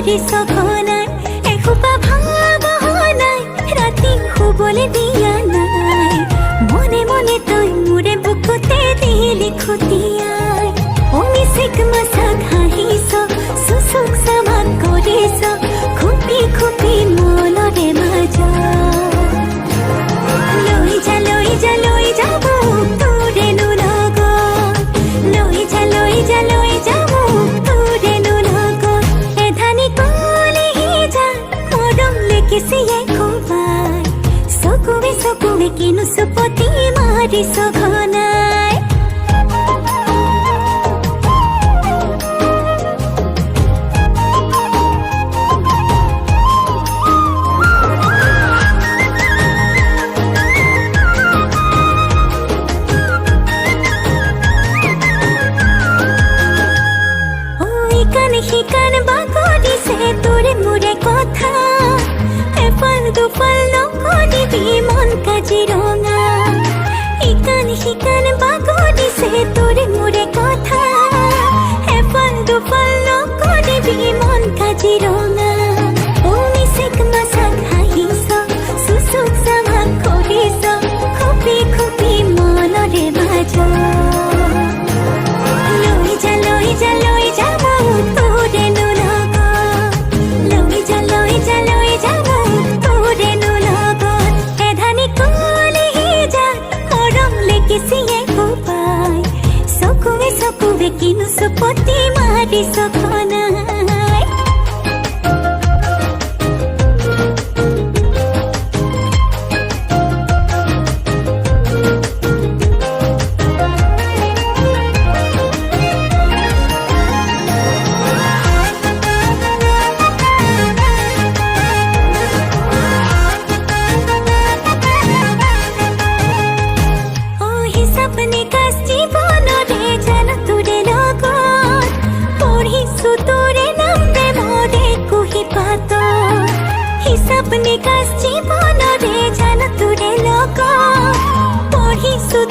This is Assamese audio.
মাৰি সঘনাই এসোপা ভাবনাই ৰাতি শুবলৈ দিয়া নাই মনে মনে তই মোৰে বুকুতে দিলি খুটিয়াই অমিছিক মাছাক হাঁহিছ চুচুক চামাক কৰিছ খুপি খুপি মনৰে মাজত লৈ যা মোক তোৰেনো লগত লৈ যা মোক তোৰেনো লগত এধানি কলিহি যা মৰম লেকিছিয়ে কোবাই চকুৱে কিনো চুপতি মাৰিছ ঘনাই শিকান বাগৰিছে তোৰে মোৰে কথা এফাল দুফাল নকৰিবি মন কাজিৰঙা শিকান বাগৰিছে তোৰে মোৰে কথা এফাল দুফাল নকৰিবি মন কাজিৰঙা অমিছিক মাছাক হাঁহিছ চুচুক চামাক কৰিছ খুপি খুপি মনৰে মাজত লৈ যা মোক তোৰেনো লগত লৈ যা মোক তোৰেনো লগত এধানি কলিহি যা মৰম লেকিছিয়ে কোবাই চকুৱে কিনো চুপতি মাৰিছ ঘনাই সপনে কাছ জীবনৰে জান তোৰে লগত পঢ়িছো